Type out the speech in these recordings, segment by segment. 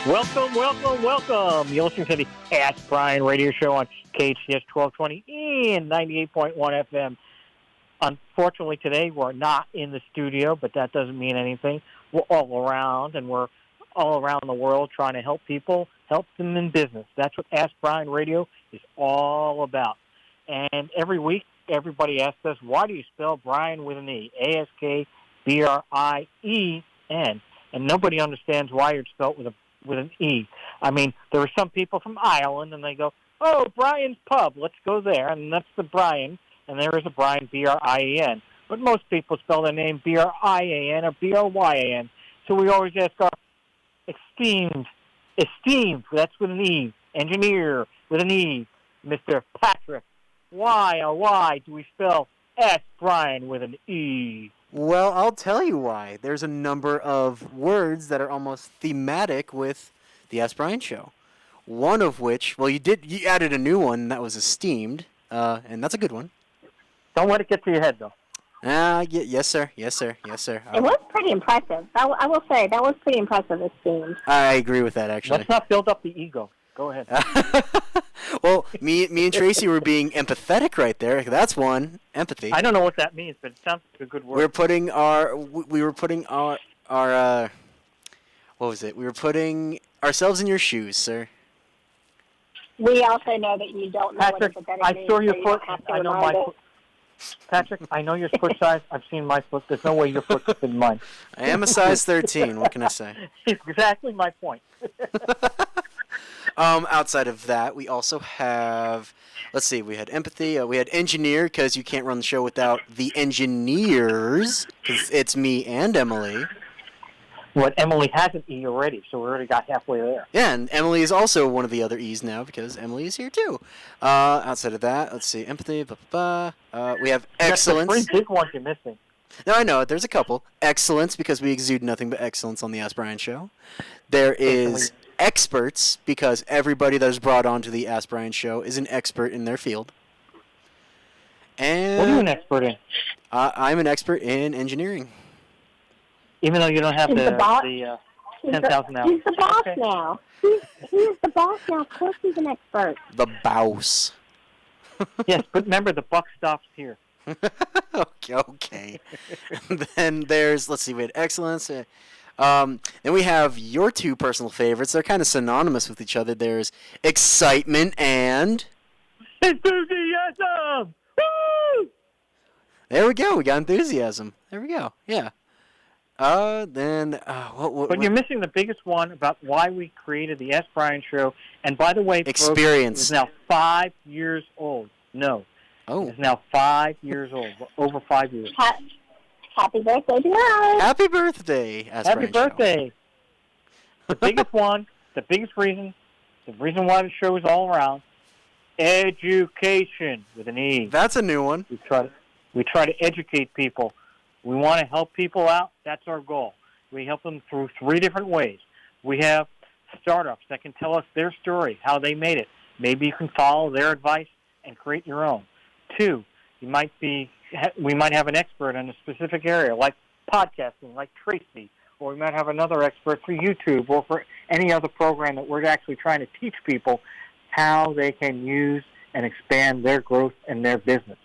Welcome, welcome, welcome. You're listening to the Ask Brien radio show on KHTS 1220 and 98.1 FM. Unfortunately, today we're not in the studio, but that doesn't mean anything. We're all around, and we're all around the world trying to help people, help them in business. That's what Ask Brien radio is all about. And every week, everybody asks us, why do you spell Brien with an E? A-S-K-B-R-I-E-N. And nobody understands why it's spelled with an E. I mean, there are some people from Ireland, and they go, oh, Brian's Pub, let's go there. And that's the Brien, and there is a Brien, B-R-I-E-N. But most people spell their name B-R-I-A-N or B-R-Y-A-N. So we always ask our esteemed, that's with an E, engineer with an E, Mr. Patrick, why do we spell Ask Brien with an E? Well, I'll tell you why. There's a number of words that are almost thematic with the Ask Brien Show. One of which, well, you added a new one that was esteemed, and that's a good one. Don't let it get to your head, though. Yes, sir. It was pretty impressive. I will say, that was pretty impressive, esteemed. I agree with that, actually. Let's not build up the ego. Go ahead. Well, me and Tracy were being empathetic right there. That's one. Empathy. I don't know what that means, but it sounds like a good word. We were putting our what was it? We were putting ourselves in your shoes, sir. We also know that you don't know Patrick, what empathetic means. I saw your so foot. I know my foot. Patrick, I know your foot size. I've seen my foot. There's no way your foot fits in mine. I am a size 13. What can I say? Exactly my point. Outside of that, we also have, let's see, we had empathy, we had engineer, because you can't run the show without the engineers, because it's me and Emily. Well, Emily has an E already, so we already got halfway there. Yeah, and Emily is also one of the other E's now, because Emily is here too. Outside of that, let's see, empathy, we have excellence. That's the 3 big ones you're missing. No, I know, there's a couple. Excellence, because we exude nothing but excellence on the Ask Brien Show. There is experts, because everybody that is brought onto the Ask Brien Show is an expert in their field. And what are you an expert in? I'm an expert in engineering. Even though you don't have the 10,000 hours. He's the boss now. He's the boss now. Of course he's an expert. The boss. Yes, but remember, the buck stops here. Okay. Then there's, let's see, we had excellence. Then we have your 2 personal favorites. They're kind of synonymous with each other. There's excitement and enthusiasm. Woo! There we go. We got enthusiasm. There we go. Yeah. But you're missing the biggest one about why we created the Ask Brien Show. And by the way, experience is now 5 years old. No. Oh. It's now 5 years old. Over 5 years. Happy birthday tonight. Happy birthday, Ask Happy Brien birthday. Show. The biggest one, the biggest reason, the reason why the show is all around, education with an E. That's a new one. We try to educate people. We want to help people out. That's our goal. We help them through 3 different ways. We have startups that can tell us their story, how they made it. Maybe you can follow their advice and create your own. 2, we might have an expert in a specific area, like podcasting, like Tracy, or we might have another expert for YouTube or for any other program that we're actually trying to teach people how they can use and expand their growth and their business.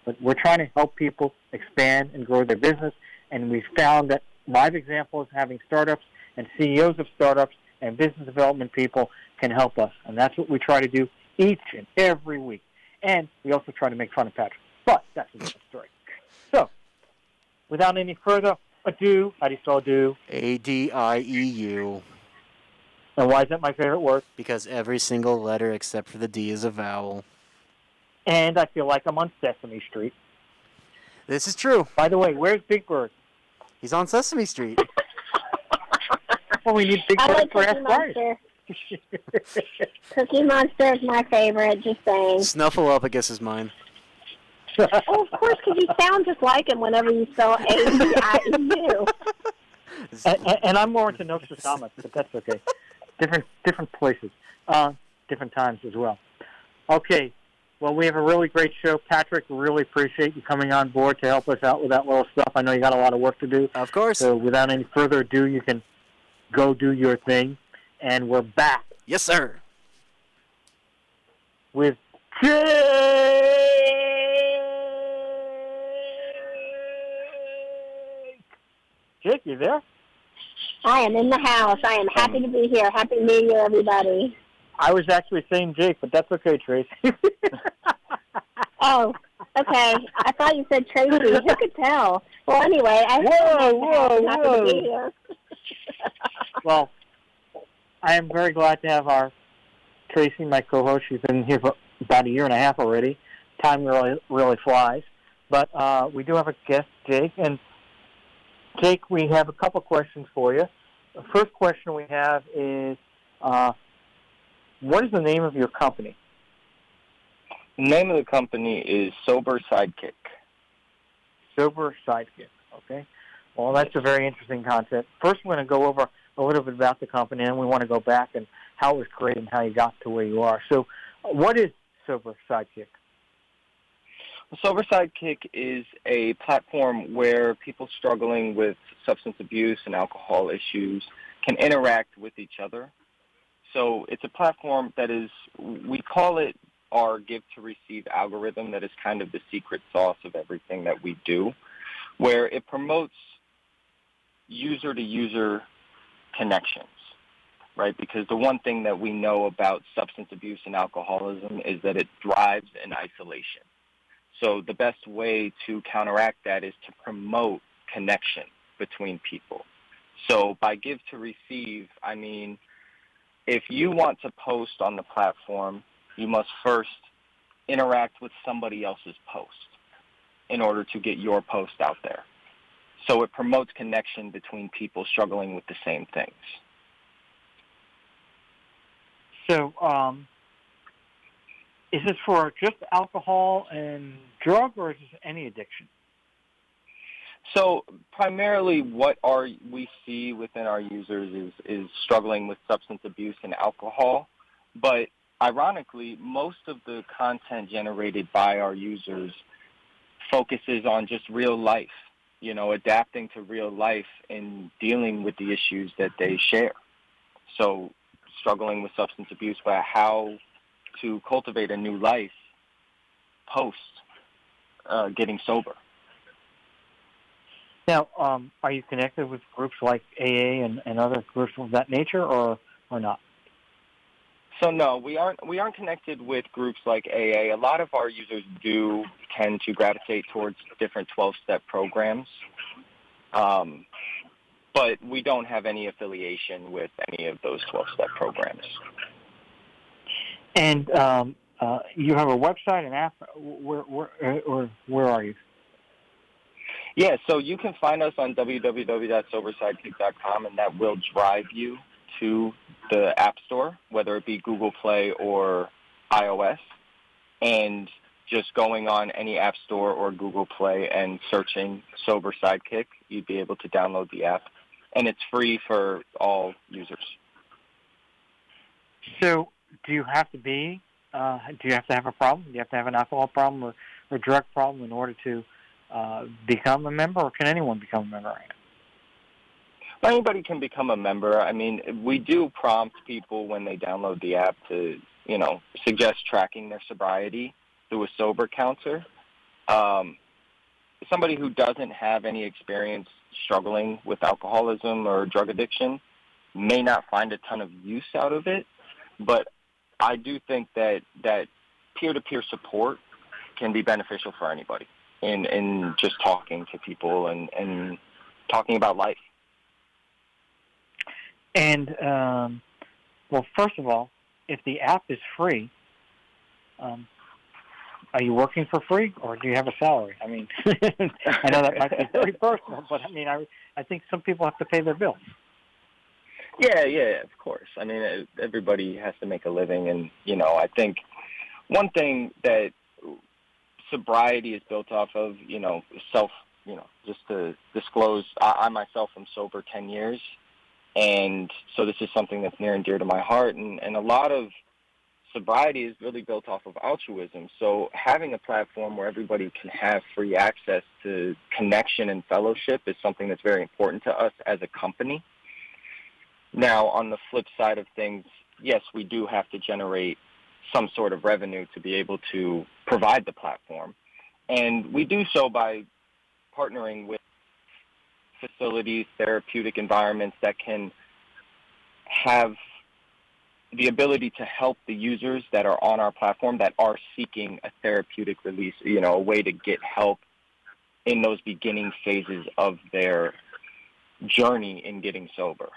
But we're trying to help people expand and grow their business, and we found that live examples having startups and CEOs of startups and business development people can help us, and that's what we try to do each and every week. And we also try to make fun of Patrick. But that's a different story. So, without any further ado, how do you spell ado? A-D-I-E-U. And why is that my favorite word? Because every single letter except for the D is a vowel. And I feel like I'm on Sesame Street. This is true. By the way, where's Big Bird? He's on Sesame Street. Well, we need Big Bird for Ask Brien. Cookie Monster is my favorite, just saying. Snuffleup, I guess, is mine. Oh, of course, because you sound just like him whenever you spell A-D-I-E-U. And I'm more into Nostradamus, but that's okay. Different places, different times as well. Okay, well, we have a really great show. Patrick, we really appreciate you coming on board to help us out with that little stuff. I know you got a lot of work to do. Of course. So without any further ado, you can go do your thing. And we're back Yes, sir. with Jake. Jake, you there? I am in the house. I am happy to be here. Happy New Year, everybody. I was actually saying Jake, but that's okay, Tracy. Oh, okay. I thought you said Tracy. Who could tell? Well, anyway, I'm happy to be here. Well, I am very glad to have our Tracy, my co-host. She's been here for about a year and a half already. Time really flies. But we do have a guest, Jake. And, Jake, we have a couple questions for you. The first question we have is, what is the name of your company? The name of the company is Sober Sidekick. Sober Sidekick, okay. Well, that's a very interesting concept. First, we're going to go over a little bit about the company, and we want to go back and how it was created and how you got to where you are. So what is Sober Sidekick? Well, Sober Sidekick is a platform where people struggling with substance abuse and alcohol issues can interact with each other. So it's a platform that is, we call it our give to receive algorithm, that is kind of the secret sauce of everything that we do, where it promotes user-to-user connections, right? Because the one thing that we know about substance abuse and alcoholism is that it thrives in isolation. So the best way to counteract that is to promote connection between people. So by give to receive, I mean, if you want to post on the platform, you must first interact with somebody else's post in order to get your post out there. So it promotes connection between people struggling with the same things. So is this for just alcohol and drug, or is this any addiction? So primarily what we see within our users is struggling with substance abuse and alcohol, but ironically, most of the content generated by our users focuses on just real life, adapting to real life and dealing with the issues that they share. So struggling with substance abuse, but how to cultivate a new life post getting sober. Now, are you connected with groups like AA and other groups of that nature, or not? So no, we aren't connected with groups like AA. A lot of our users do tend to gravitate towards different 12-step programs, but we don't have any affiliation with any of those 12-step programs. And you have a website, an app. Where are you? Yeah, so you can find us on www.sobersidekick.com, and that will drive you to the App Store, whether it be Google Play or iOS, and just going on any App Store or Google Play and searching Sober Sidekick, you'd be able to download the app, and it's free for all users. So do you have to have a problem? Do you have to have an alcohol problem or drug problem in order to become a member, or can anyone become a member? Well, anybody can become a member. I mean, we do prompt people when they download the app to, suggest tracking their sobriety through a sober counter. Somebody who doesn't have any experience struggling with alcoholism or drug addiction may not find a ton of use out of it, but I do think that peer-to-peer support can be beneficial for anybody in just talking to people and talking about life. And, well, first of all, if the app is free, are you working for free, or do you have a salary? I mean, I know that might be very personal, but I mean, I think some people have to pay their bills. Yeah, of course. I mean, everybody has to make a living, and, I think one thing that sobriety is built off of, just to disclose, I myself am sober 10 years, and so this is something that's near and dear to my heart, and a lot of sobriety is really built off of altruism. So having a platform where everybody can have free access to connection and fellowship is something that's very important to us as a company. Now, on the flip side of things, yes, we do have to generate some sort of revenue to be able to provide the platform. And we do so by partnering with facilities, therapeutic environments that can have the ability to help the users that are on our platform that are seeking a therapeutic release, a way to get help in those beginning phases of their journey in getting sober.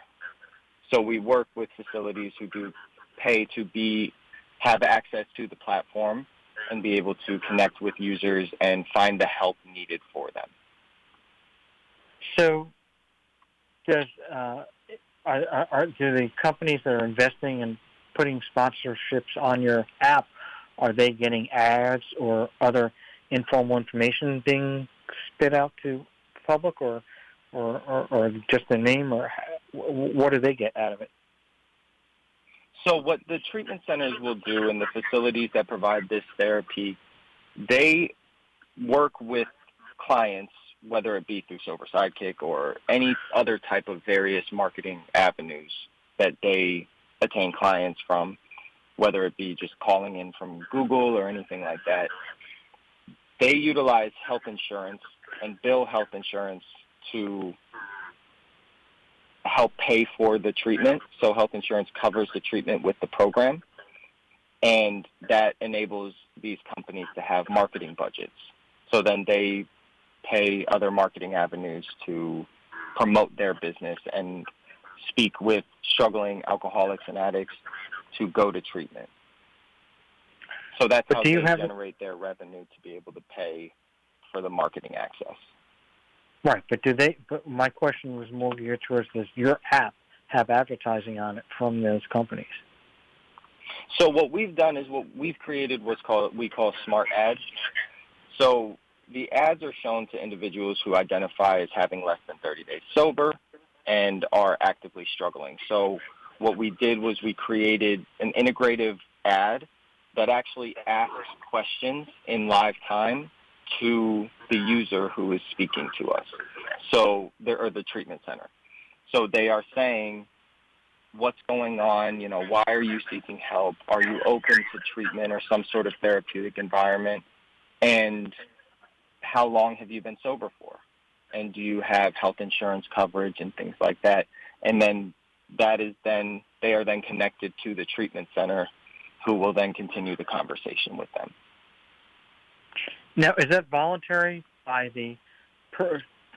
So we work with facilities who do pay to have access to the platform and be able to connect with users and find the help needed for them. So do the companies that are investing and putting sponsorships on your app, are they getting ads or other informal information being spit out to the public, or just the name, or what do they get out of it? So what the treatment centers will do and the facilities that provide this therapy, they work with clients, whether it be through Sober Sidekick or any other type of various marketing avenues that they attain clients from, whether it be just calling in from Google or anything like that. They utilize health insurance and bill health insurance to help pay for the treatment. So health insurance covers the treatment with the program, and that enables these companies to have marketing budgets. So then they pay other marketing avenues to promote their business and speak with struggling alcoholics and addicts to go to treatment. So that's how they generate their revenue to be able to pay for the marketing access. Right, but my question was more geared towards, does your app have advertising on it from those companies? So what we've done is we've created we call smart ads. So the ads are shown to individuals who identify as having less than 30 days sober and are actively struggling. So what we did was we created an integrative ad that actually asks questions in live time to the user who is speaking to us. So they're the treatment center. So they are saying, what's going on? Why are you seeking help? Are you open to treatment or some sort of therapeutic environment? And how long have you been sober for? And do you have health insurance coverage and things like that? And then they are then connected to the treatment center, who will then continue the conversation with them. Now, is that voluntary by the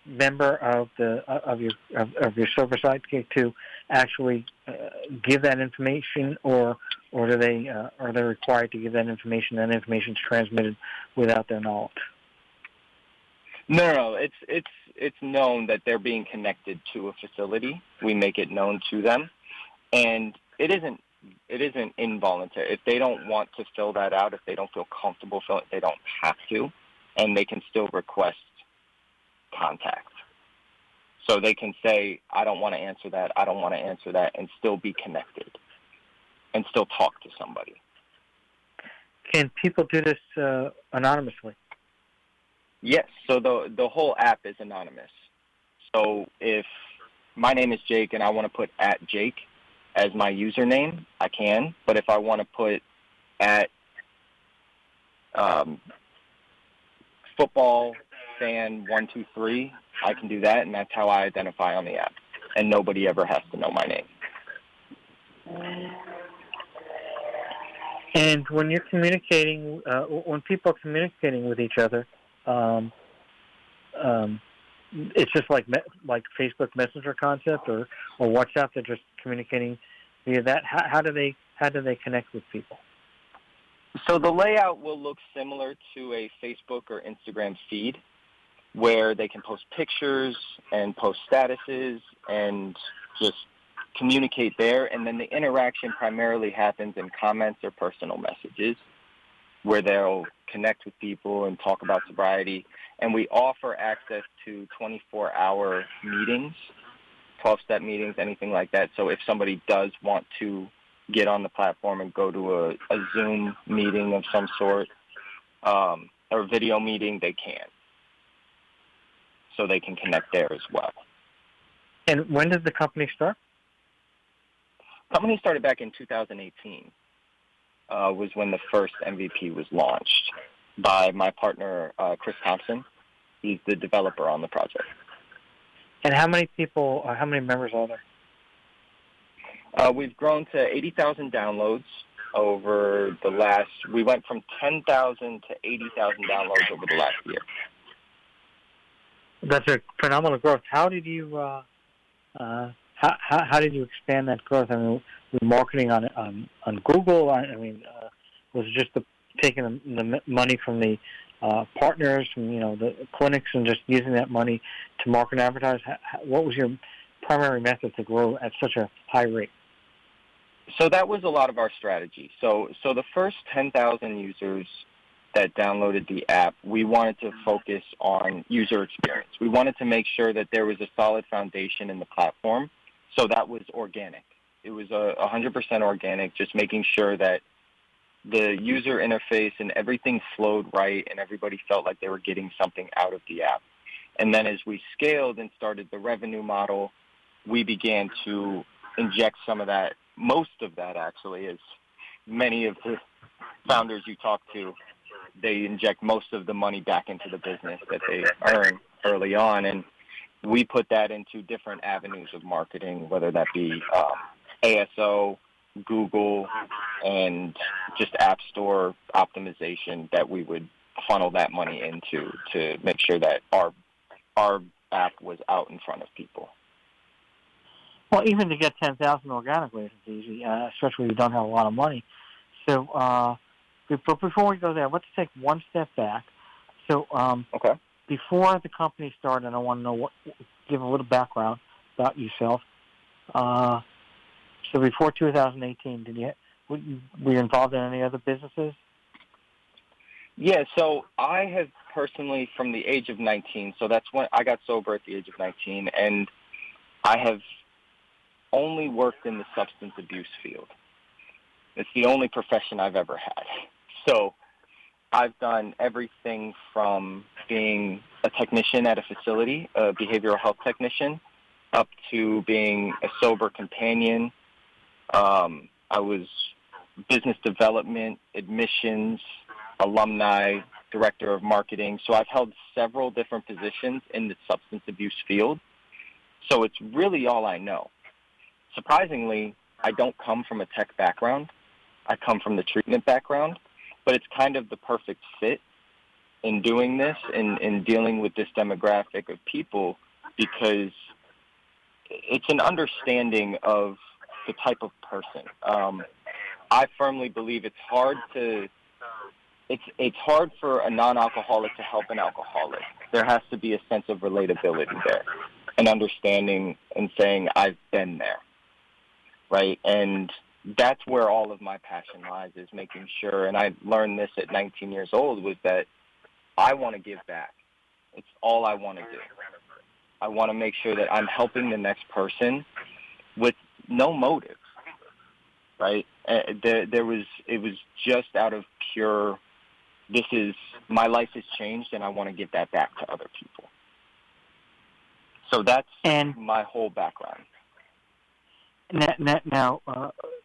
member of your Sober Sidekick to actually give that information, or are they required to give that information? That information is transmitted without their knowledge. No. It's known that they're being connected to a facility. We make it known to them, and it isn't involuntary. If they don't want to fill that out, if they don't feel comfortable filling it, they don't have to, and they can still request contact. So they can say, I don't want to answer that, I don't want to answer that, and still be connected and still talk to somebody. Can people do this anonymously? Yes, so the whole app is anonymous. So if my name is Jake and I want to put @Jake as my username, I can. But if I want to put football fan 123, I can do that, and that's how I identify on the app. And nobody ever has to know my name. And when you're communicating, when people are communicating with each other, it's just like Facebook Messenger concept or WhatsApp. They're just communicating via that. How do they connect with people? So the layout will look similar to a Facebook or Instagram feed, where they can post pictures and post statuses and just communicate there. And then the interaction primarily happens in comments or personal messages, where they'll connect with people and talk about sobriety. And we offer access to 24-hour meetings, 12-step meetings, anything like that. So if somebody does want to get on the platform and go to a Zoom meeting of some sort, or video meeting, they can. So they can connect there as well. And when did the company start? company started back in 2018. Was when the first MVP was launched by my partner, Chris Thompson. He's the developer on the project. And how many people, how many members are there? We've grown to 80,000 downloads over the last, we went from 10,000 to 80,000 downloads over the last year. That's a phenomenal growth. How did you, how did you expand that growth? I mean, were you marketing on Google? I mean, was it just taking the money from the partners, from the clinics, and just using that money to market and advertise? What was your primary method to grow at such a high rate? So that was a lot of our strategy. So the first 10,000 users that downloaded the app, we wanted to focus on user experience. We wanted to make sure that there was a solid foundation in the platform. So that was organic. It was 100% organic, just making sure that the user interface and everything flowed right and everybody felt like they were getting something out of the app. And then as we scaled and started the revenue model, we began to inject some of that, most of that actually, as many of the founders you talk to, they inject most of the money back into the business that they earn early on. And we put that into different avenues of marketing, whether that be ASO, Google, and just App Store optimization that we would funnel that money into to make sure that our app was out in front of people. Well, even to get 10,000 organically isn't easy, especially if you don't have a lot of money. So before we go there, let's take one step back. So okay. Before the company started, and I want to know give a little background about yourself. So before 2018, were you involved in any other businesses? Yeah, so I have personally, from the age of 19, so that's when I got sober at the age of 19, and I have only worked in the substance abuse field. It's the only profession I've ever had. So I've done everything from being a technician at a facility, a behavioral health technician, up to being a sober companion. I was business development, admissions, alumni, director of marketing. So I've held several different positions in the substance abuse field. So it's really all I know. Surprisingly, I don't come from a tech background. I come from the treatment background, but it's kind of the perfect fit in doing this and in dealing with this demographic of people, because it's an understanding of the type of person. I firmly believe it's hard for a non-alcoholic to help an alcoholic. There has to be a sense of relatability there, an understanding and saying, I've been there, right? And that's where all of my passion lies, is making sure, and I learned this at 19 years old, was that I want to give back. It's all I want to do. I want to make sure that I'm helping the next person with no motive, right? It was just out of pure, my life has changed and I want to give that back to other people. So that's my whole background. Now,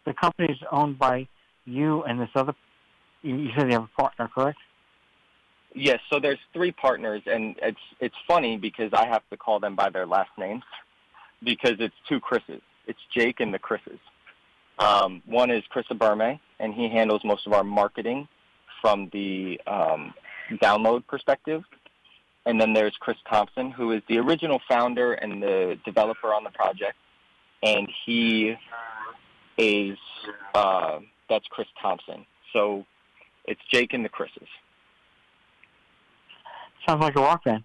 the company is owned by you and this other, you said you have a partner, correct? Yes, so there's 3 partners, and it's funny because I have to call them by their last names because it's 2 Chris's. It's Jake and the Chris's. One is Chris Aberme, and he handles most of our marketing from the download perspective. And then there's Chris Thompson, who is the original founder and the developer on the project. And he is, that's Chris Thompson. So it's Jake and the Chris's. Sounds like a rock band.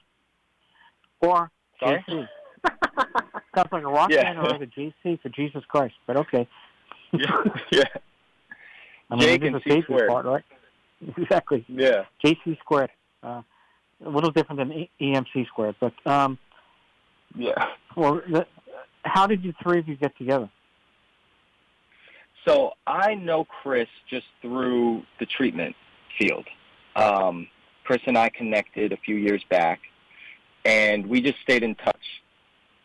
Or Sorry? JC. Sounds like a rock band or like a JC for Jesus Christ, but okay. Yeah. I mean, Jake and C squared. Part, right? Exactly. Yeah. JC squared. A little different than EMC squared, but yeah. Well, how did you 3 of you get together? So I know Chris just through the treatment field. Chris and I connected a few years back, and we just stayed in touch.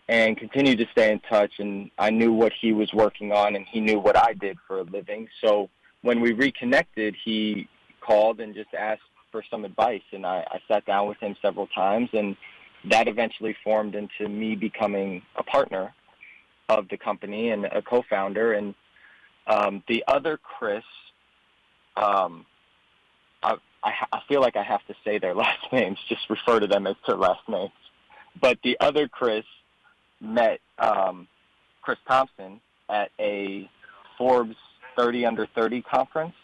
and continued to stay in touch. And I knew what he was working on, and he knew what I did for a living. So when we reconnected, he called and just asked for some advice, and I sat down with him several times, and that eventually formed into me becoming a partner of the company and a co-founder. And the other Chris, I feel like I have to say their last names, just refer to them as their last names. But the other Chris met Chris Thompson at a Forbes 30 Under 30 conference,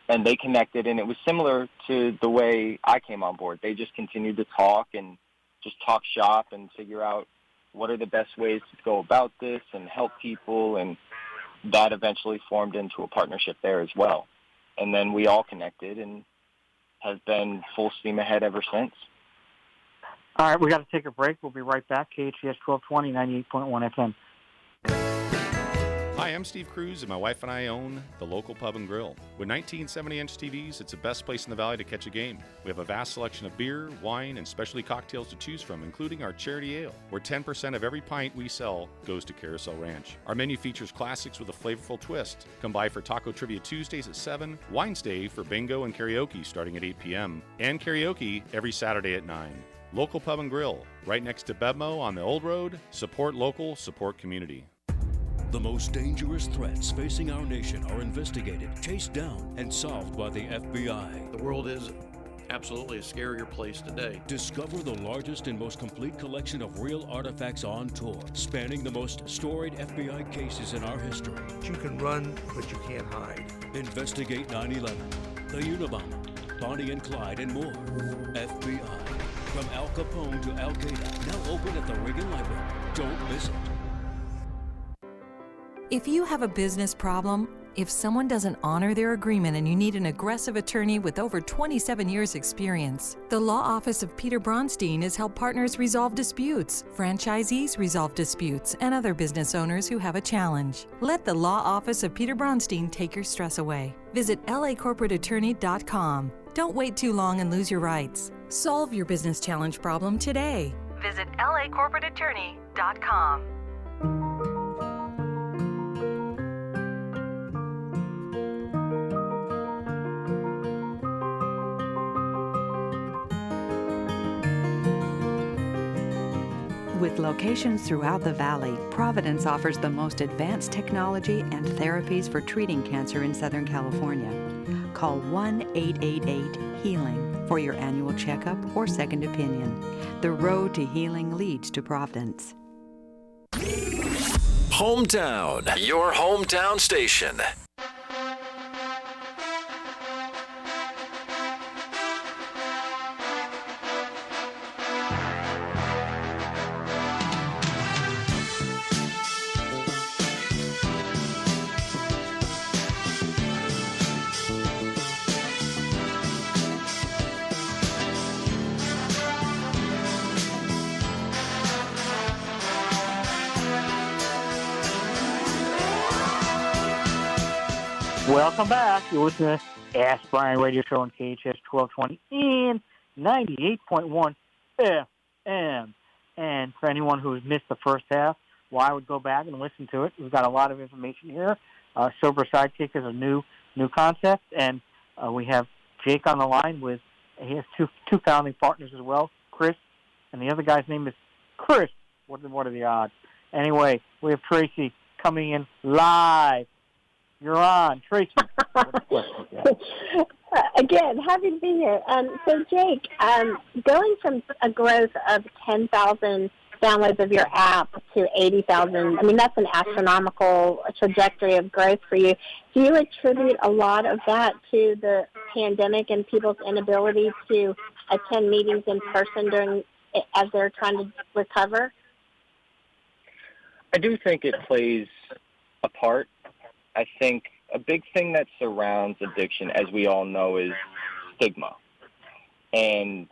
and they connected, and it was similar to the way I came on board. They just continued to talk and just talk shop and figure out what are the best ways to go about this and help people, and that eventually formed into a partnership there as well. And then we all connected and have been full steam ahead ever since. All right, we got to take a break. We'll be right back. KHTS 1220, 98.1 FM. Hi, I'm Steve Cruz, and my wife and I own the local pub and grill. With 19 70-inch TVs, it's the best place in the valley to catch a game. We have a vast selection of beer, wine, and specialty cocktails to choose from, including our charity ale, where 10% of every pint we sell goes to Carousel Ranch. Our menu features classics with a flavorful twist. Come by for Taco Trivia Tuesdays at 7, Wines Day for bingo and karaoke starting at 8 p.m., and karaoke every Saturday at 9. Local Pub and Grill, right next to Bevmo on the Old Road. Support local, support community. The most dangerous threats facing our nation are investigated, chased down, and solved by the FBI. The world is absolutely a scarier place today. Discover the largest and most complete collection of real artifacts on tour, spanning the most storied FBI cases in our history. You can run, but you can't hide. Investigate 9/11, the Unabomber, Bonnie and Clyde, and more. FBI. From Al Capone to Al Qaeda, now open at the Reagan Library. Don't miss it. If you have a business problem, if someone doesn't honor their agreement and you need an aggressive attorney with over 27 years experience, the Law Office of Peter Bronstein has helped partners resolve disputes, franchisees resolve disputes, and other business owners who have a challenge. Let the Law Office of Peter Bronstein take your stress away. Visit lacorporateattorney.com. Don't wait too long and lose your rights. Solve your business challenge problem today. Visit lacorporateattorney.com. With locations throughout the valley, Providence offers the most advanced technology and therapies for treating cancer in Southern California. Call 1-888-HEALING for your annual checkup or second opinion. The road to healing leads to Providence. Hometown, your hometown station. Welcome back. You're listening to Ask Brien Radio Show on KHTS 1220 and 98.1 FM. And for anyone who's missed the first half, well, I would go back and listen to it. We've got a lot of information here. Sober Sidekick is a new concept, and we have Jake on the line with, he has two founding partners as well, Chris, and the other guy's name is Chris. What are the odds? Anyway, we have Traci coming in live. You're on, Traci. Again, happy to be here. So, Jake, going from a growth of 10,000 downloads of your app to 80,000, I mean, that's an astronomical trajectory of growth for you. Do you attribute a lot of that to the pandemic and people's inability to attend meetings in person as they're trying to recover? I do think it plays a part. I think a big thing that surrounds addiction, as we all know, is stigma. And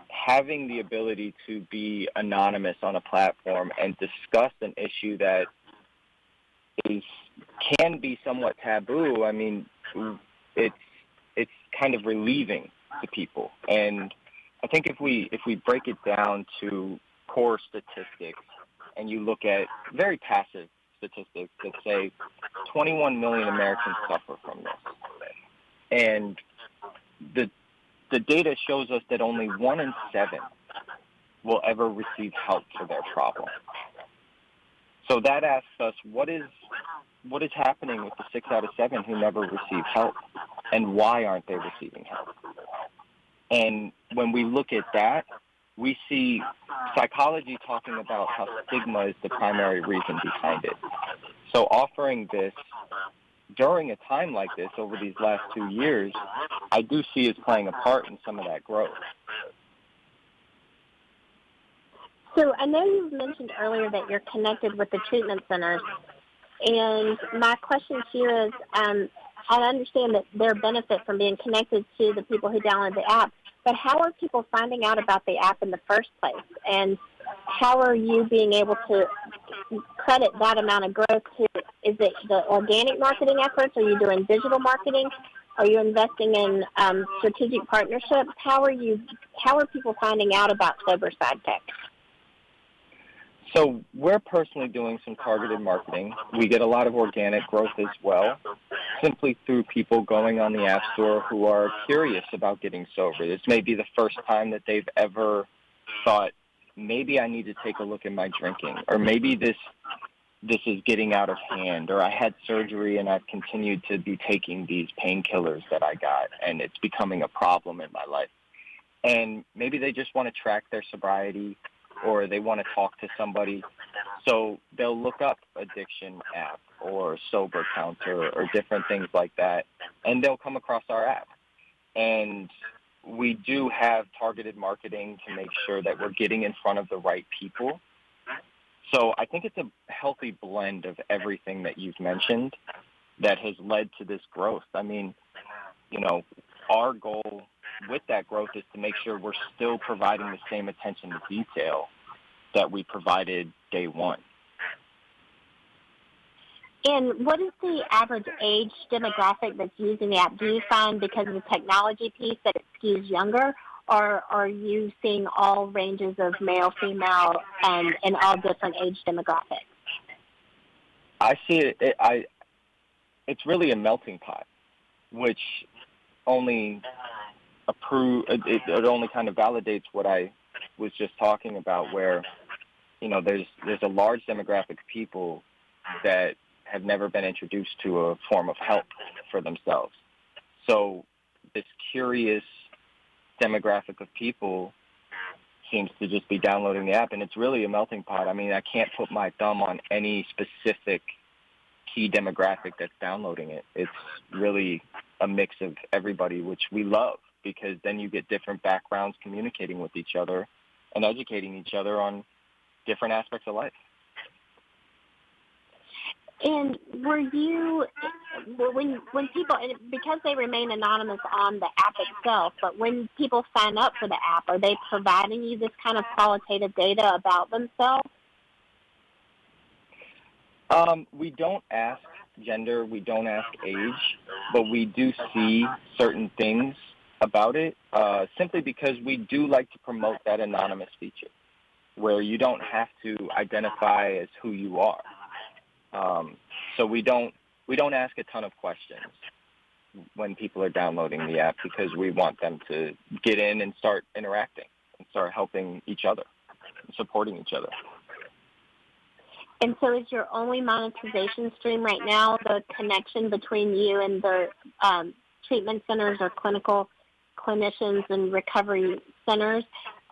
having the ability to be anonymous on a platform and discuss an issue that can be somewhat taboo, I mean, it's kind of relieving to people. And I think if we break it down to core statistics and you look at very passive statistics that say 21 million Americans suffer from this. And the data shows us that only 1 in 7 will ever receive help for their problem. So that asks us, what is happening with the 6 out of 7 who never receive help, and why aren't they receiving help? And when we look at that, we see psychology talking about how stigma is the primary reason behind it. So offering this during a time like this over these last 2 years, I do see as playing a part in some of that growth. So I know you mentioned earlier that you're connected with the treatment centers, and my question to you is, I understand that there are benefits from being connected to the people who download the app, but how are people finding out about the app in the first place? And how are you being able to credit that amount of growth to, is it the organic marketing efforts? Are you doing digital marketing? Are you investing in strategic partnerships? How are people finding out about Sober Sidekick? So we're personally doing some targeted marketing. We get a lot of organic growth as well, simply through people going on the App Store who are curious about getting sober. This may be the first time that they've ever thought, maybe I need to take a look at my drinking, or maybe this is getting out of hand, or I had surgery and I've continued to be taking these painkillers that I got, and it's becoming a problem in my life. And maybe they just want to track their sobriety, or they want to talk to somebody. So they'll look up addiction app or sober counter or different things like that, and they'll come across our app. And we do have targeted marketing to make sure that we're getting in front of the right people. So I think it's a healthy blend of everything that you've mentioned that has led to this growth. I mean, our goal with that growth is to make sure we're still providing the same attention to detail that we provided day one. And what is the average age demographic that's using the app? Do you find, because of the technology piece, that it skews younger, or are you seeing all ranges of male, female, and all different age demographics? I see it. It's really a melting pot, which only it only kind of validates what I was just talking about, where there's a large demographic of people that have never been introduced to a form of help for themselves. So this curious demographic of people seems to just be downloading the app, and it's really a melting pot. I mean, I can't put my thumb on any specific key demographic that's downloading it. It's really a mix of everybody, which we love, because then you get different backgrounds communicating with each other and educating each other on different aspects of life. And were you, when people, because they remain anonymous on the app itself, but when people sign up for the app, are they providing you this kind of qualitative data about themselves? We don't ask gender, we don't ask age, but we do see certain things about it, simply because we do like to promote that anonymous feature, where you don't have to identify as who you are. So we don't ask a ton of questions when people are downloading the app, because we want them to get in and start interacting and start helping each other and supporting each other. And so is your only monetization stream right now the connection between you and the treatment centers or clinicians and recovery centers?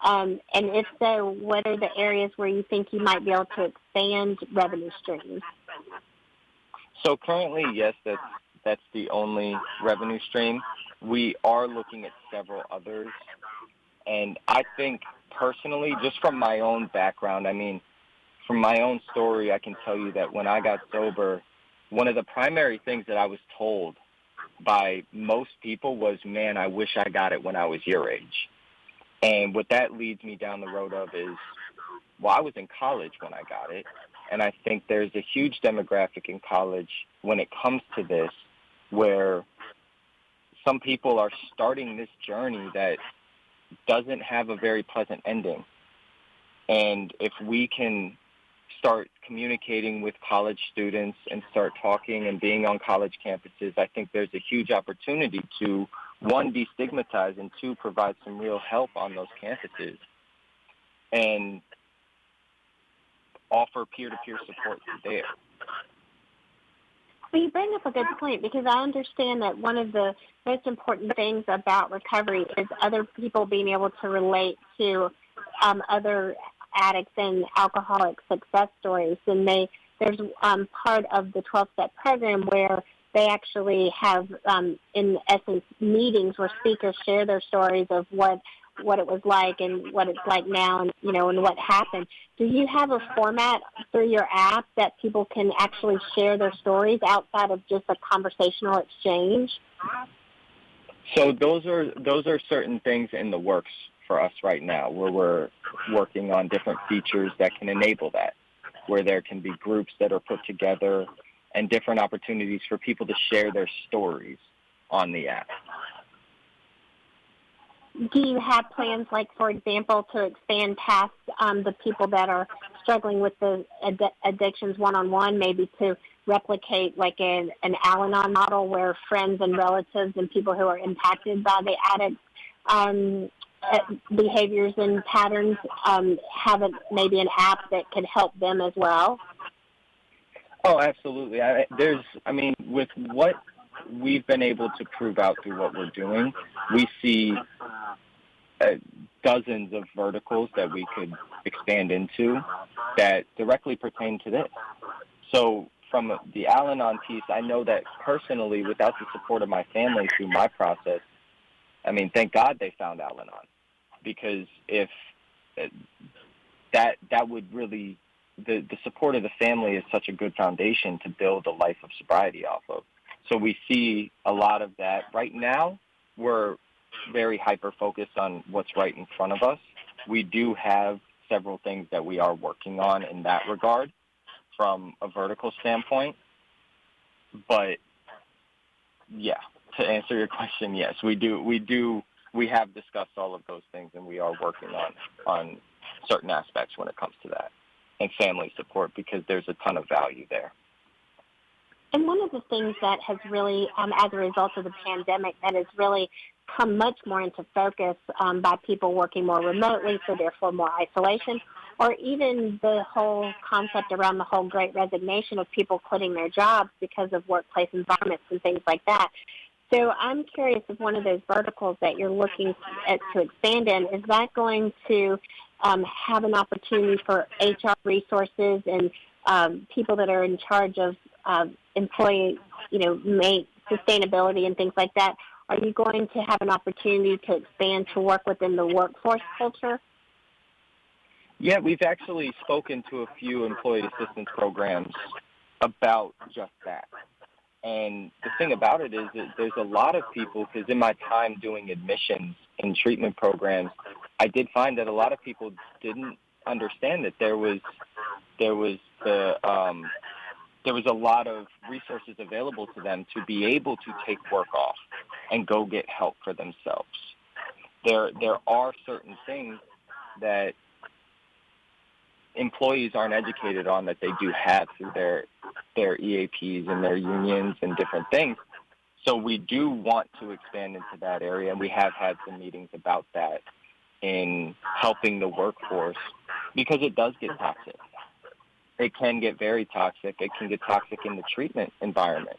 And if so, what are the areas where you think you might be able to expand revenue streams? So currently, yes, that's the only revenue stream. We are looking at several others. And I think personally, just from my own background, I mean, from my own story, I can tell you that when I got sober, one of the primary things that I was told by most people was, man, I wish I got it when I was your age. And what that leads me down the road of is, well, I was in college when I got it, and I think there's a huge demographic in college when it comes to this, where some people are starting this journey that doesn't have a very pleasant ending. And if we can start communicating with college students and start talking and being on college campuses, I think there's a huge opportunity to, one, destigmatize, and two, provide some real help on those campuses and offer peer-to-peer support there. Well, you bring up a good point, because I understand that one of the most important things about recovery is other people being able to relate to other addicts and alcoholic success stories. And there's part of the 12-step program where they actually have, in essence, meetings where speakers share their stories of what it was like and what it's like now, and and what happened. Do you have a format through your app that people can actually share their stories outside of just a conversational exchange? So those are certain things in the works for us right now, where we're working on different features that can enable that, where there can be groups that are put together and different opportunities for people to share their stories on the app. Do you have plans, like, for example, to expand past the people that are struggling with the addictions one-on-one, maybe to replicate like an Al-Anon model where friends and relatives and people who are impacted by the addict behaviors and patterns have maybe an app that could help them as well? Oh, absolutely. With what we've been able to prove out through what we're doing, we see dozens of verticals that we could expand into that directly pertain to this. So from the Al-Anon piece, I know that personally, without the support of my family through my process, thank God they found Al-Anon, because if that would really, the support of the family is such a good foundation to build a life of sobriety off of. So we see a lot of that. Right now, we're very hyper-focused on what's right in front of us. We do have several things that we are working on in that regard from a vertical standpoint. But, yeah, to answer your question, yes, we have discussed all of those things, and we are working on certain aspects when it comes to that, and family support, because there's a ton of value there. And one of the things that has really, as a result of the pandemic, that has really come much more into focus by people working more remotely, so therefore more isolation, or even the whole concept around the whole great resignation of people quitting their jobs because of workplace environments and things like that. So I'm curious if one of those verticals that you're looking to expand in, is that going to have an opportunity for HR resources and people that are in charge of employee, sustainability and things like that? Are you going to have an opportunity to expand to work within the workforce culture? Yeah, we've actually spoken to a few employee assistance programs about just that. And the thing about it is that there's a lot of people, because in my time doing admissions in treatment programs, I did find that a lot of people didn't understand that there was a lot of resources available to them to be able to take work off and go get help for themselves. There are certain things that employees aren't educated on that they do have through their EAPs and their unions and different things. So we do want to expand into that area, and we have had some meetings about that in helping the workforce, because it does get toxic. It can get very toxic. It can get toxic in the treatment environment.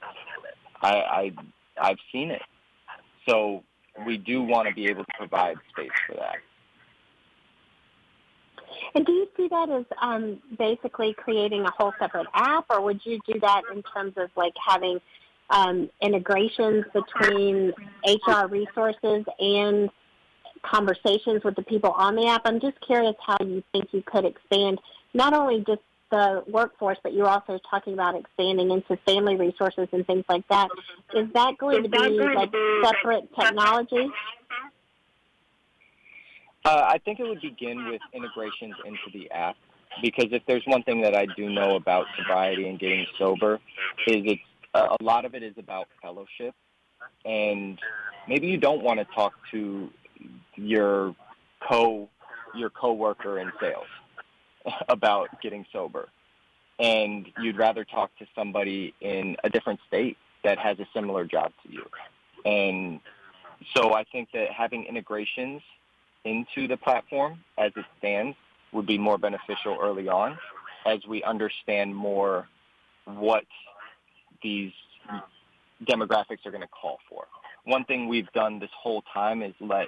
I've seen it. So we do want to be able to provide space for that. And do you see that as basically creating a whole separate app, or would you do that in terms of like having integrations between HR resources and conversations with the people on the app? I'm just curious how you think you could expand not only just the workforce, but you're also talking about expanding into family resources and things like that. Is that going to be like separate technology? I think it would begin with integrations into the app, because if there's one thing that I do know about sobriety and getting sober, is a lot of it is about fellowship. And maybe you don't want to talk to your coworker in sales about getting sober. and you'd rather talk to somebody in a different state that has a similar job to you. And so I think that having integrations into the platform as it stands would be more beneficial early on as we understand more what these demographics are going to call for. One thing we've done this whole time is let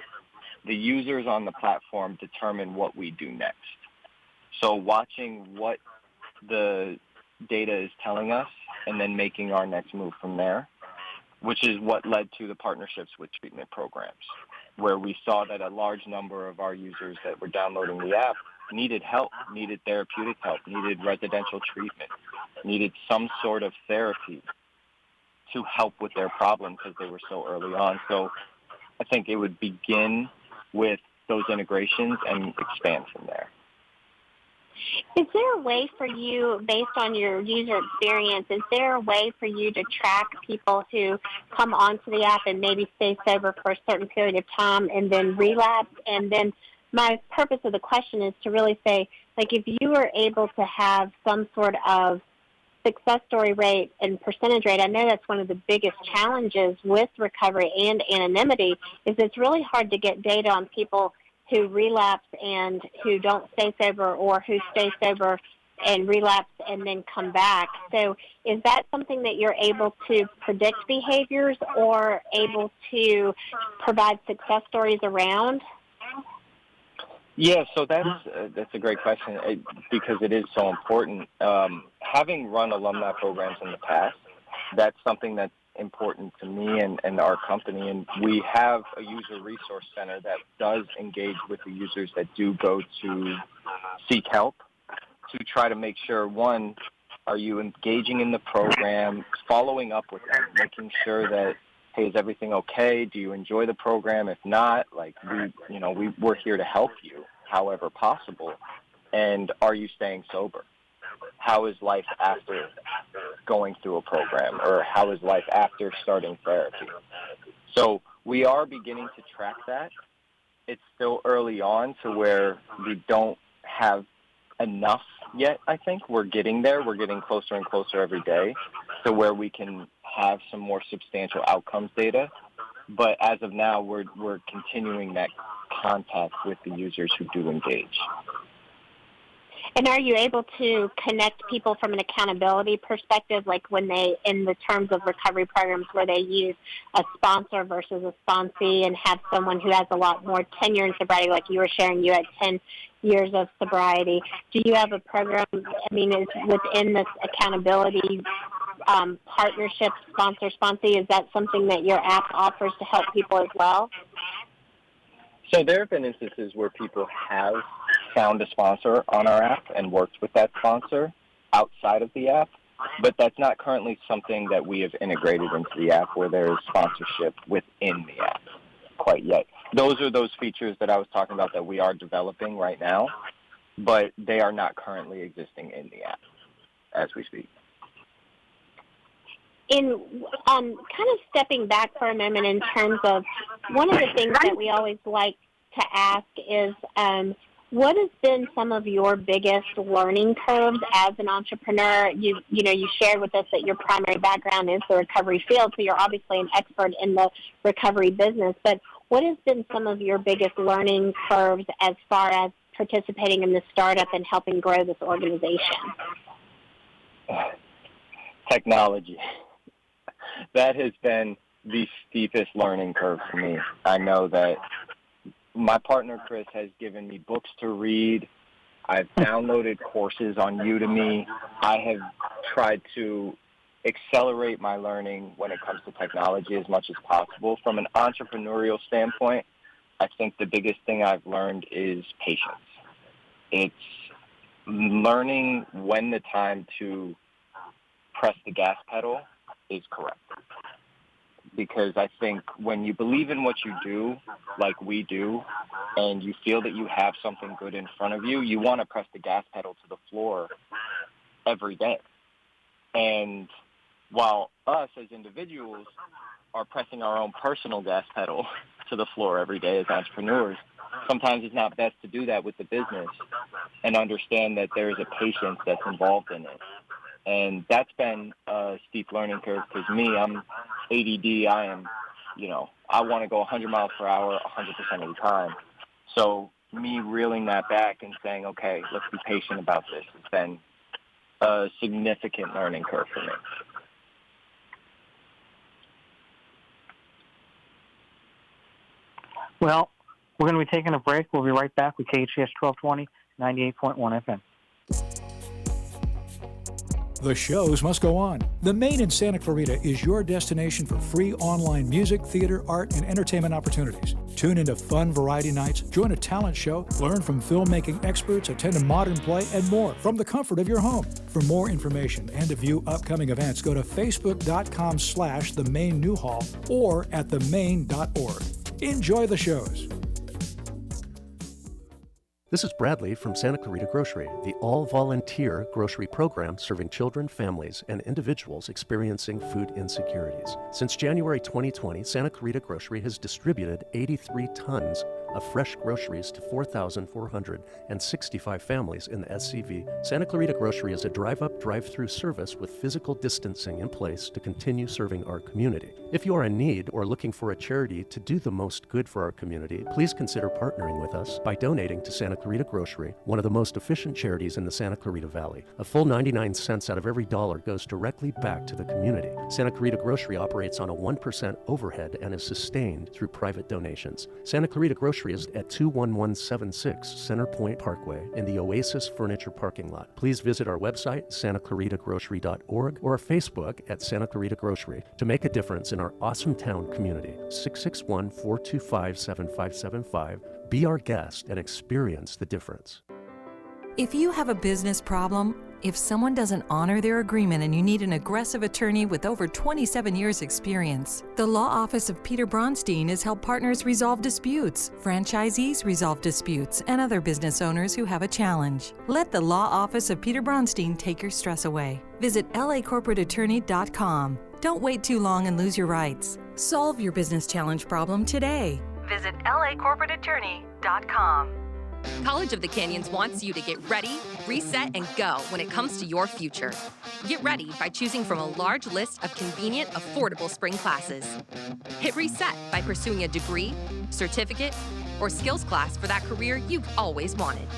the users on the platform determine what we do next. So watching what the data is telling us and then making our next move from there, which is what led to the partnerships with treatment programs, where we saw that a large number of our users that were downloading the app needed help, needed therapeutic help, needed residential treatment, needed some sort of therapy to help with their problem because they were so early on. So I think it would begin with those integrations and expand from there. Is there a way for you, based on your user experience, is there a way for you to track people who come onto the app and maybe stay sober for a certain period of time and then relapse? And then my purpose of the question is to really say, like, if you were able to have some sort of success story rate and percentage rate, I know that's one of the biggest challenges with recovery and anonymity, is it's really hard to get data on people who relapse and who don't stay sober, or who stay sober and relapse and then come back. So is that something that you're able to predict behaviors or able to provide success stories around? Yeah, so that's a great question because it is so important. Having run alumni programs in the past, that's something that's important to me and our company, and we have a user resource center that does engage with the users that do go to seek help to try to make sure, one, are you engaging in the program, following up with them, making sure that, hey, is everything okay? Do you enjoy the program? If not, like, we're here to help you however possible. And are you staying sober? How is life after going through a program, or how is life after starting therapy? So we are beginning to track that. It's still early on to where we don't have enough yet, I think. We're getting there. We're getting closer and closer every day to where we can have some more substantial outcomes data. But as of now, we're continuing that contact with the users who do engage. And are you able to connect people from an accountability perspective, like when they, in the terms of recovery programs where they use a sponsor versus a sponsee and have someone who has a lot more tenure in sobriety, like you were sharing, you had 10 years of sobriety. Do you have a program, I mean, is within this accountability partnership, sponsor-sponsee, is that something that your app offers to help people as well? So there have been instances where people have found a sponsor on our app and worked with that sponsor outside of the app, but that's not currently something that we have integrated into the app where there is sponsorship within the app quite yet. Those are those features that I was talking about that we are developing right now, but they are not currently existing in the app as we speak. In kind of stepping back for a moment in terms of one of the things that we always like to ask is what has been some of your biggest learning curves as an entrepreneur? You shared with us that your primary background is the recovery field, so you're obviously an expert in the recovery business. But what has been some of your biggest learning curves as far as participating in this startup and helping grow this organization? Technology. That has been the steepest learning curve for me. I know that my partner, Chris, has given me books to read. I've downloaded courses on Udemy. I have tried to accelerate my learning when it comes to technology as much as possible. From an entrepreneurial standpoint, I think the biggest thing I've learned is patience. It's learning when the time to press the gas pedal is correct. Because I think when you believe in what you do, like we do, and you feel that you have something good in front of you, you want to press the gas pedal to the floor every day. And while us as individuals are pressing our own personal gas pedal to the floor every day as entrepreneurs, sometimes it's not best to do that with the business and understand that there's a patience that's involved in it. And that's been a steep learning curve because me, I'm ADD. I am, I want to go 100 miles per hour 100% of the time. So me reeling that back and saying, okay, let's be patient about this has been a significant learning curve for me. Well, we're going to be taking a break. We'll be right back with KHTS 1220, 98.1 FM. The shows must go on. The Main in Santa Clarita is your destination for free online music, theater, art, and entertainment opportunities. Tune into fun variety nights, join a talent show, learn from filmmaking experts, attend a modern play, and more from the comfort of your home. For more information and to view upcoming events, go to facebook.com/themain-newhall or at themain.org. Enjoy the shows. This is Bradley from Santa Clarita Grocery, the all-volunteer grocery program serving children, families, and individuals experiencing food insecurities. Since January 2020, Santa Clarita Grocery has distributed 83 tons of fresh groceries to 4,465 families in the SCV. Santa Clarita Grocery is a drive-up, drive-through service with physical distancing in place to continue serving our community. If you are in need or looking for a charity to do the most good for our community, please consider partnering with us by donating to Santa Clarita Grocery, one of the most efficient charities in the Santa Clarita Valley. A full 99 cents out of every dollar goes directly back to the community. Santa Clarita Grocery operates on a 1% overhead and is sustained through private donations. Santa Clarita Grocery is at 21176 Center Point Parkway in the Oasis Furniture parking lot. Please visit our website, santaclaritagrocery.org, or our Facebook at Santa Clarita Grocery to make a difference in our awesome town community. 661-425-7575. Be our guest and experience the difference. If you have a business problem, if someone doesn't honor their agreement and you need an aggressive attorney with over 27 years experience, the law office of Peter Bronstein has helped partners resolve disputes, franchisees resolve disputes, and other business owners who have a challenge. Let the law office of Peter Bronstein take your stress away. Visit lacorporateattorney.com. Don't wait too long and lose your rights. Solve your business challenge problem today. Visit lacorporateattorney.com. College of the Canyons wants you to get ready, reset, and go when it comes to your future. Get ready by choosing from a large list of convenient, affordable spring classes. Hit reset by pursuing a degree, certificate, or skills class for that career you've always wanted.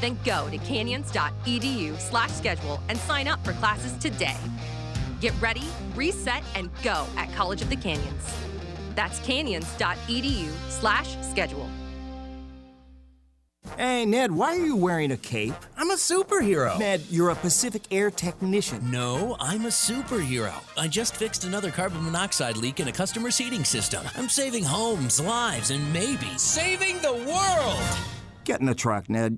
Then go to canyons.edu/schedule and sign up for classes today. Get ready, reset, and go at College of the Canyons. That's canyons.edu/schedule. Hey, Ned, why are you wearing a cape? I'm a superhero. Ned, you're a Pacific Air technician. No, I'm a superhero. I just fixed another carbon monoxide leak in a customer's heating system. I'm saving homes, lives, and maybe saving the world. Get in the truck, Ned.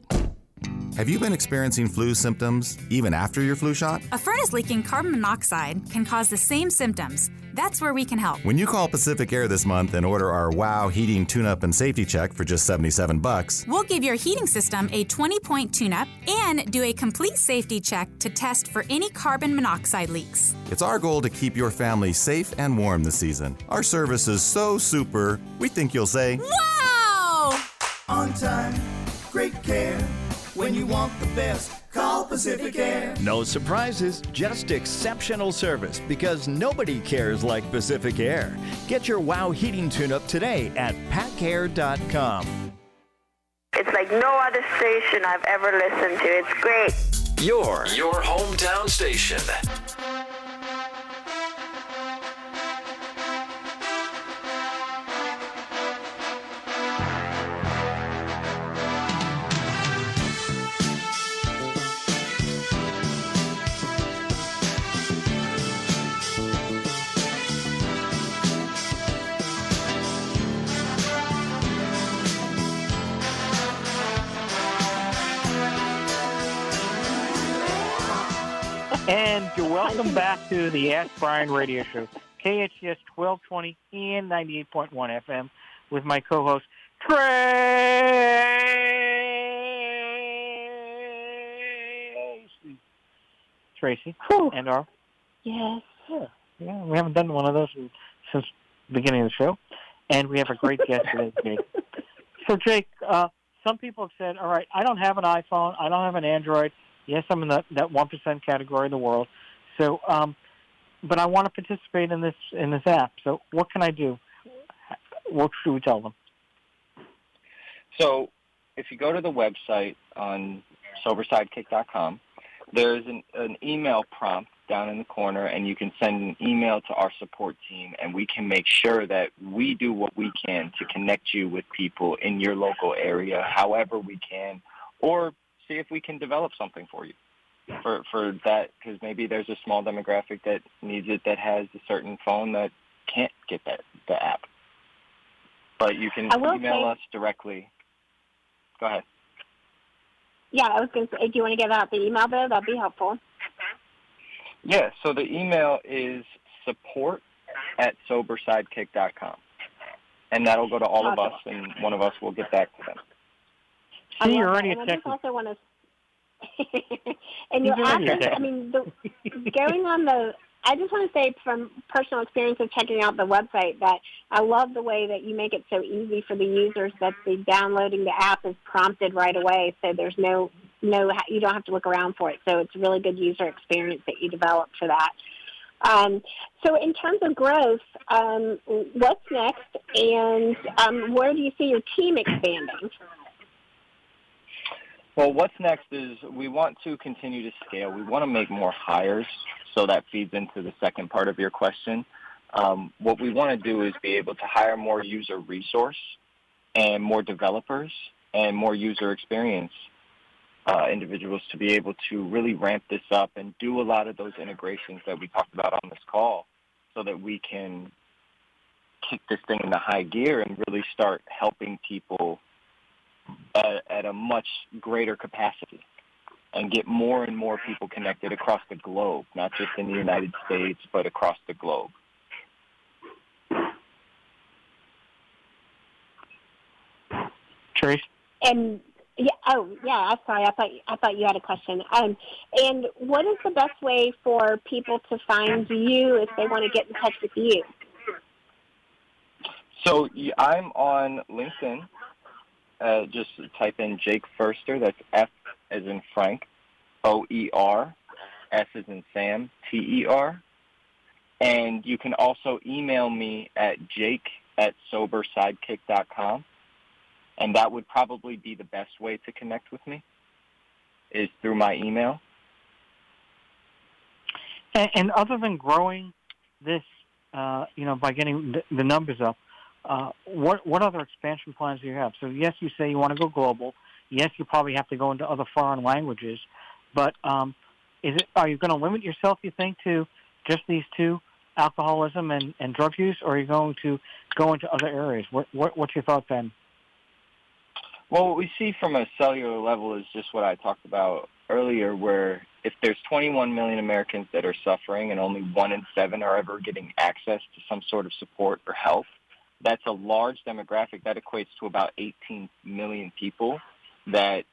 Have you been experiencing flu symptoms even after your flu shot? A furnace leaking carbon monoxide can cause the same symptoms. That's where we can help. When you call Pacific Air this month and order our WOW heating tune-up and safety check for just $77, we'll give your heating system a 20-point tune-up and do a complete safety check to test for any carbon monoxide leaks. It's our goal to keep your family safe and warm this season. Our service is so super, we think you'll say, wow! On time, great care. When you want the best, call Pacific Air. No surprises, just exceptional service because nobody cares like Pacific Air. Get your WOW heating tune-up today at pacair.com. It's like no other station I've ever listened to. It's great. Your hometown station. And welcome back to the Ask Brien radio show, KHTS 1220 and 98.1 FM, with my co-host, Tracy. And our... Yes. Yeah, we haven't done one of those since the beginning of the show. And we have a great guest today, Jake. So, Jake, some people have said, all right, I don't have an iPhone, I don't have an Android, Yes, I'm in that 1% category of the world. So, but I want to participate in this app. So what can I do? What should we tell them? So if you go to the website on sobersidekick.com, there's an email prompt down in the corner, and you can send an email to our support team, and we can make sure that we do what we can to connect you with people in your local area, however we can, or see if we can develop something for you for that, because maybe there's a small demographic that needs it that has a certain phone that can't get the app. But you can email us directly. Go ahead. Yeah, I was going to say, do you want to give out the email, though? That'd be helpful. Yeah, so the email is support@sobersidekick.com. And that'll go to all of us, and one of us will get back to them. See, you're already I just also want to... and you're asking, I mean, going on the... I just want to say from personal experience of checking out the website that I love the way that you make it so easy for the users that the downloading the app is prompted right away, so there's no you don't have to look around for it. So it's a really good user experience that you developed for that. So in terms of growth, what's next, and where do you see your team expanding? Well, what's next is we want to continue to scale. We want to make more hires, so that feeds into the second part of your question. What we want to do is be able to hire more user resource and more developers and more user experience individuals to be able to really ramp this up and do a lot of those integrations that we talked about on this call so that we can kick this thing into high gear and really start helping people at a much greater capacity and get more and more people connected across the globe, not just in the United States, but across the globe. Trace? And I'm sorry. I thought you had a question. And what is the best way for people to find you if they want to get in touch with you? So I'm on LinkedIn. Just type in Jake Foerster. That's F as in Frank, O-E-R, S as in Sam, T-E-R. And you can also email me at jake@sobersidekick.com. And that would probably be the best way to connect with me, is through my email. And other than growing this, by getting the numbers up, what other expansion plans do you have? So yes, you say you want to go global. Yes, you probably have to go into other foreign languages. But are you going to limit yourself, you think, to just these two, alcoholism and drug use, or are you going to go into other areas? What's your thought then? Well, what we see from a cellular level is just what I talked about earlier, where if there's 21 million Americans that are suffering and only 1 in 7 are ever getting access to some sort of support or help, that's a large demographic. That equates to about 18 million people that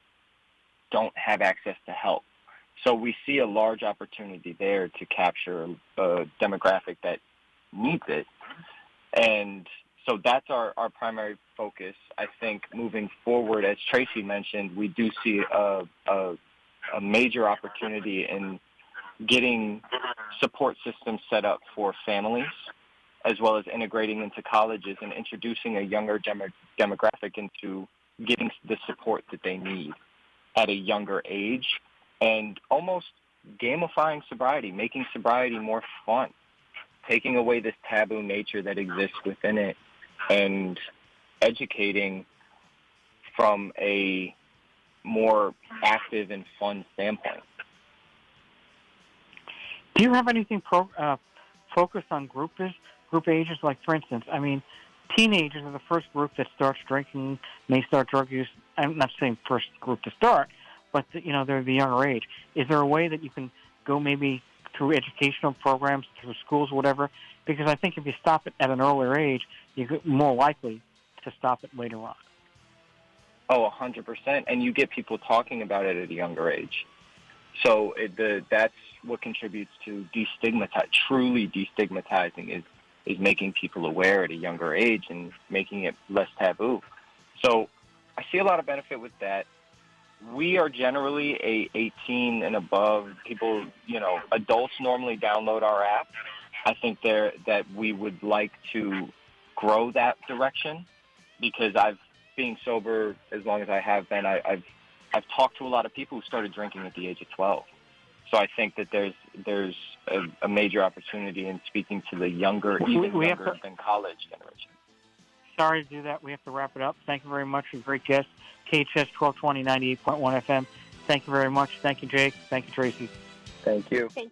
don't have access to help. So we see a large opportunity there to capture a demographic that needs it. And so that's our primary focus. I think moving forward, as Traci mentioned, we do see a major opportunity in getting support systems set up for families, as well as integrating into colleges and introducing a younger demographic into getting the support that they need at a younger age, and almost gamifying sobriety, making sobriety more fun, taking away this taboo nature that exists within it, and educating from a more active and fun standpoint. Do you have anything focused on group ages? Like, for instance, I mean, teenagers are the first group that starts drinking, may start drug use. I'm not saying first group to start, but they're the younger age. Is there a way that you can go maybe through educational programs, through schools, whatever? Because I think if you stop it at an earlier age, you're more likely to stop it later on. Oh, 100%. And you get people talking about it at a younger age. So that's what contributes to truly destigmatizing is making people aware at a younger age and making it less taboo. So I see a lot of benefit with that. We are generally a 18 and above people, adults normally download our app. I think that we would like to grow that direction because being sober as long as I have been, I've talked to a lot of people who started drinking at the age of 12. So I think that there's a major opportunity in speaking to the younger, younger than college generation. Sorry to do that. We have to wrap it up. Thank you very much for a great guest. KHTS 1220, 98.1 FM. Thank you very much. Thank you, Jake. Thank you, Tracy. Thank you. Thank